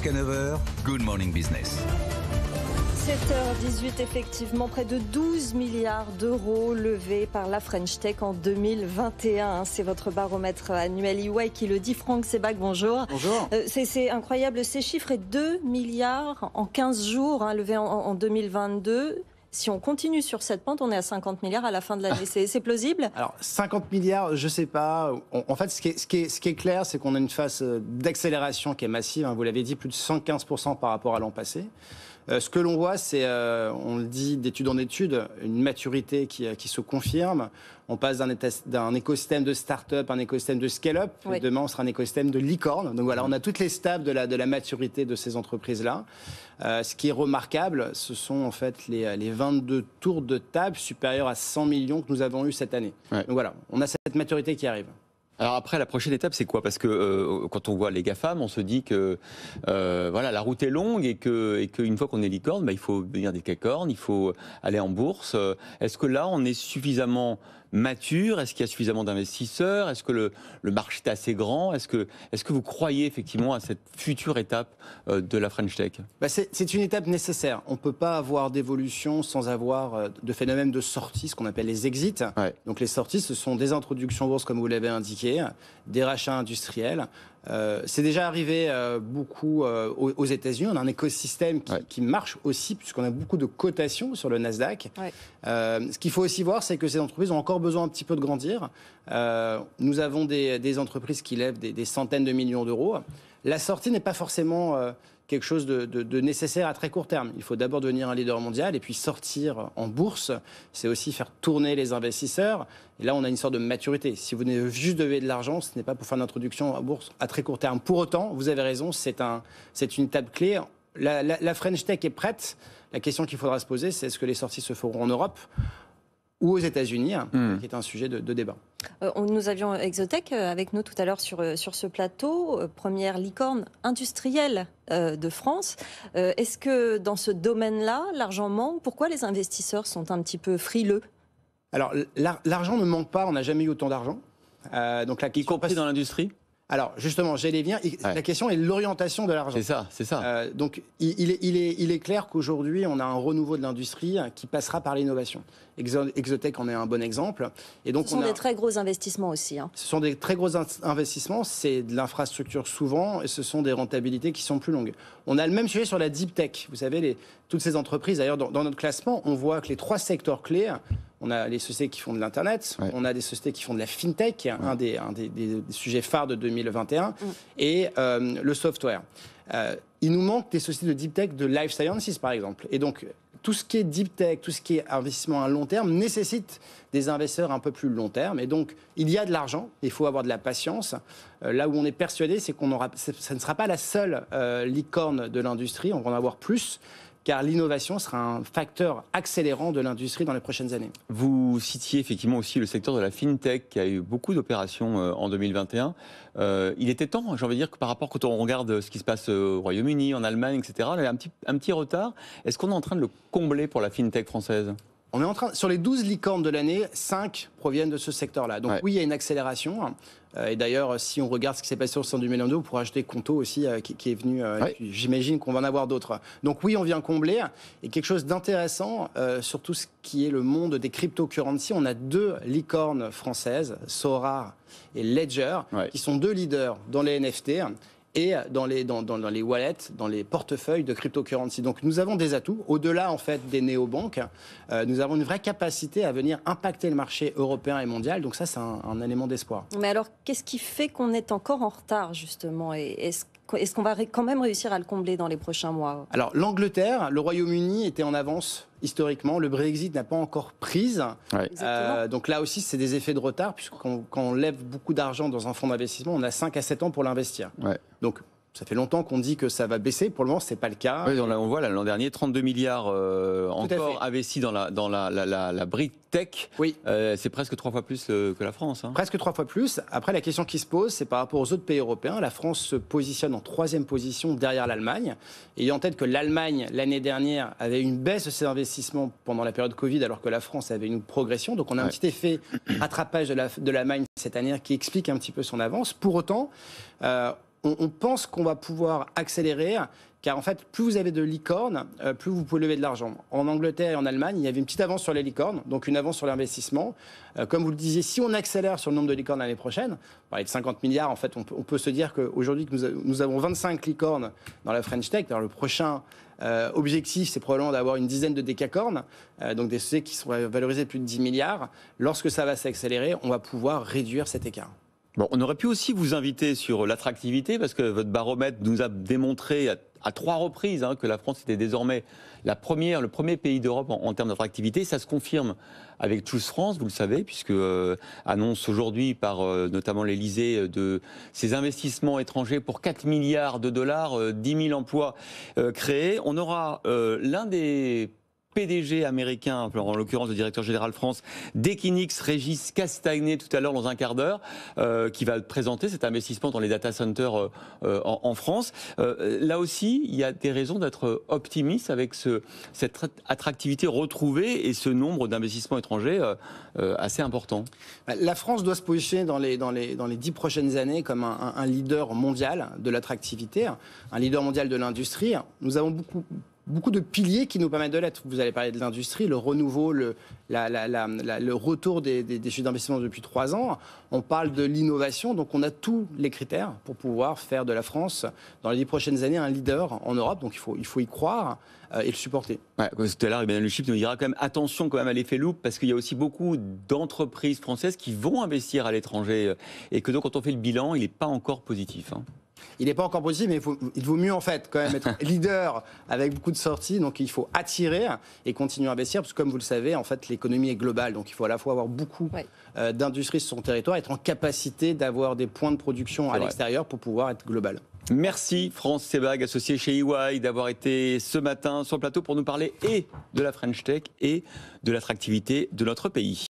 Jusqu'à 9h, Good Morning Business. 7h18, effectivement, près de 12 milliards d'euros levés par la French Tech en 2021. C'est votre baromètre annuel EY qui le dit. Franck Sebag, bonjour. Bonjour. C'est incroyable ces chiffres, et 2 milliards en 15 jours levés en 2022. Si on continue sur cette pente, on est à 50 milliards à la fin de l'année. C'est plausible ? Alors, 50 milliards, je ne sais pas. En fait, ce qui est clair, c'est qu'on a une phase d'accélération qui est massive. Vous l'avez dit, plus de 115% par rapport à l'an passé. Ce que l'on voit, c'est, on le dit d'étude en étude, une maturité qui se confirme. On passe d'un écosystème de start-up à un écosystème de scale-up. Oui. Demain, on sera un écosystème de licorne. Donc voilà, on a toutes les stades de la maturité de ces entreprises-là. Ce qui est remarquable, ce sont en fait les 22 tours de table supérieurs à 100 millions que nous avons eu cette année. Ouais. Donc voilà, on a cette maturité qui arrive. Alors après, la prochaine étape, c'est quoi ? Parce que quand on voit les GAFAM, on se dit que voilà, la route est longue et qu'une fois qu'on est licorne, il faut devenir des cacornes, il faut aller en bourse. Est-ce que là, on est suffisamment mature ? Est-ce qu'il y a suffisamment d'investisseurs ? Est-ce que le marché est assez grand ? Est-ce que vous croyez effectivement à cette future étape de la French Tech ? C'est une étape nécessaire. On ne peut pas avoir d'évolution sans avoir de phénomène de sortie, ce qu'on appelle les exits. Ouais. Donc les sorties, ce sont des introductions bourse, comme vous l'avez indiqué, des rachats industriels. C'est déjà arrivé beaucoup aux États-Unis. On a un écosystème qui marche aussi, puisqu'on a beaucoup de cotations sur le Nasdaq. Ouais. Ce qu'il faut aussi voir, c'est que ces entreprises ont encore besoin un petit peu de grandir. Nous avons des entreprises qui lèvent des centaines de millions d'euros. La sortie n'est pas forcément quelque chose de nécessaire à très court terme. Il faut d'abord devenir un leader mondial et puis sortir en bourse. C'est aussi faire tourner les investisseurs. Et là, on a une sorte de maturité. Si vous juste devez de l'argent, ce n'est pas pour faire une introduction en bourse à très court terme. Pour autant, vous avez raison, c'est une étape clé. La French Tech est prête. La question qu'il faudra se poser, c'est est-ce que les sorties se feront en Europe ou aux États-Unis, qui est un sujet de débat. Nous avions Exotech avec nous tout à l'heure sur ce plateau, première licorne industrielle de France. Est-ce que dans ce domaine-là, l'argent manque ? Pourquoi les investisseurs sont un petit peu frileux ? Alors, l'argent ne manque pas, on n'a jamais eu autant d'argent. Y compris dans l'industrie ? Alors, justement, j'allais venir. La question est l'orientation de l'argent. C'est ça. Donc, il est clair qu'aujourd'hui, on a un renouveau de l'industrie qui passera par l'innovation. Exotech en est un bon exemple. Et donc, ce sont des très gros investissements aussi. Ce sont des très gros investissements. C'est de l'infrastructure souvent, et ce sont des rentabilités qui sont plus longues. On a le même sujet sur la deep tech. Vous savez, toutes ces entreprises, d'ailleurs, dans notre classement, on voit que les 3 secteurs clés. On a les sociétés qui font de l'Internet, on a des sociétés qui font de la FinTech, qui est un des sujets phares de 2021, et le software. Il nous manque des sociétés de deep tech, de life sciences par exemple. Et donc, tout ce qui est deep tech, tout ce qui est investissement à long terme nécessite des investisseurs un peu plus long terme. Et donc, il y a de l'argent, il faut avoir de la patience. Là où on est persuadé, c'est ça ne sera pas la seule licorne de l'industrie, on va en avoir plus. Car l'innovation sera un facteur accélérant de l'industrie dans les prochaines années. Vous citiez effectivement aussi le secteur de la FinTech qui a eu beaucoup d'opérations en 2021. Il était temps, j'ai envie de dire, que par rapport quand on regarde ce qui se passe au Royaume-Uni, en Allemagne, etc., il y a un petit retard. Est-ce qu'on est en train de le combler pour la FinTech française ? On est en train, sur les 12 licornes de l'année, 5 proviennent de ce secteur-là. Donc oui, il y a une accélération. Et d'ailleurs, si on regarde ce qui s'est passé en 2022, on pourra ajouter Conto aussi, qui est venu. J'imagine qu'on va en avoir d'autres. Donc oui, on vient combler. Et quelque chose d'intéressant, sur tout ce qui est le monde des cryptocurrencies, on a 2 licornes françaises, Sora et Ledger, qui sont 2 leaders dans les NFT. Et dans les wallets, dans les portefeuilles de cryptocurrency. Donc nous avons des atouts. Au-delà en fait des néobanques, nous avons une vraie capacité à venir impacter le marché européen et mondial. Donc ça, c'est un élément d'espoir. Mais alors, qu'est-ce qui fait qu'on est encore en retard justement ? Et est-ce qu'on va quand même réussir à le combler dans les prochains mois ? Alors l'Angleterre, le Royaume-Uni était en avance historiquement. Le Brexit n'a pas encore prise. Donc là aussi, c'est des effets de retard, puisque quand on lève beaucoup d'argent dans un fonds d'investissement, on a 5 à 7 ans pour l'investir. Donc ça fait longtemps qu'on dit que ça va baisser. Pour le moment, ce n'est pas le cas. Oui, on voit l'an dernier, 32 milliards encore investis dans la brique tech. Oui. C'est presque 3 fois plus que la France. Presque 3 fois plus. Après, la question qui se pose, c'est par rapport aux autres pays européens. La France se positionne en 3e position derrière l'Allemagne. Ayant en tête que l'Allemagne, l'année dernière, avait une baisse de ses investissements pendant la période Covid, alors que la France avait une progression. Donc on a un petit effet rattrapage de l'Allemagne cette année qui explique un petit peu son avance. Pour autant, on pense qu'on va pouvoir accélérer, car en fait, plus vous avez de licornes, plus vous pouvez lever de l'argent. En Angleterre et en Allemagne, il y avait une petite avance sur les licornes, donc une avance sur l'investissement. Comme vous le disiez, si on accélère sur le nombre de licornes l'année prochaine, on parlait de 50 milliards, en fait, on peut se dire qu'aujourd'hui, nous avons 25 licornes dans la French Tech. Alors, le prochain objectif, c'est probablement d'avoir une dizaine de décacornes, donc des sociétés qui seraient valorisées de plus de 10 milliards. Lorsque ça va s'accélérer, on va pouvoir réduire cet écart. Bon, on aurait pu aussi vous inviter sur l'attractivité, parce que votre baromètre nous a démontré à 3 reprises que la France était désormais le premier pays d'Europe en termes d'attractivité. Ça se confirme avec Choose France, vous le savez, puisque annonce aujourd'hui par notamment l'Élysée de ses investissements étrangers pour 4 milliards de dollars, 10 000 emplois créés. On aura l'un des PDG américain, en l'occurrence le directeur général France, d'Equinix, Régis Castagnet, tout à l'heure dans un quart d'heure, qui va présenter cet investissement dans les data centers en France. Là aussi, il y a des raisons d'être optimiste avec cette attractivité retrouvée et ce nombre d'investissements étrangers assez important. La France doit se positionner dans les 10 prochaines années comme un leader mondial de l'attractivité, un leader mondial de l'industrie. Nous avons beaucoup de piliers qui nous permettent de l'être. Vous allez parler de l'industrie, le renouveau, le retour des chiffres d'investissement depuis 3 ans. On parle de l'innovation, donc on a tous les critères pour pouvoir faire de la France, dans les 10 prochaines années, un leader en Europe. Donc il faut y croire et le supporter. Ouais, tout à l'heure, Emmanuel Le Chypre nous dira quand même attention quand même à l'effet loupe, parce qu'il y a aussi beaucoup d'entreprises françaises qui vont investir à l'étranger et que donc quand on fait le bilan, il n'est pas encore positif. Il n'est pas encore possible, mais il vaut mieux en fait quand même être leader avec beaucoup de sorties. Donc il faut attirer et continuer à investir, parce que comme vous le savez, en fait, l'économie est globale. Donc il faut à la fois avoir beaucoup d'industries sur son territoire, être en capacité d'avoir des points de production à l'extérieur pour pouvoir être global. Merci France Sebag, associé chez EY, d'avoir été ce matin sur le plateau pour nous parler et de la French Tech et de l'attractivité de notre pays.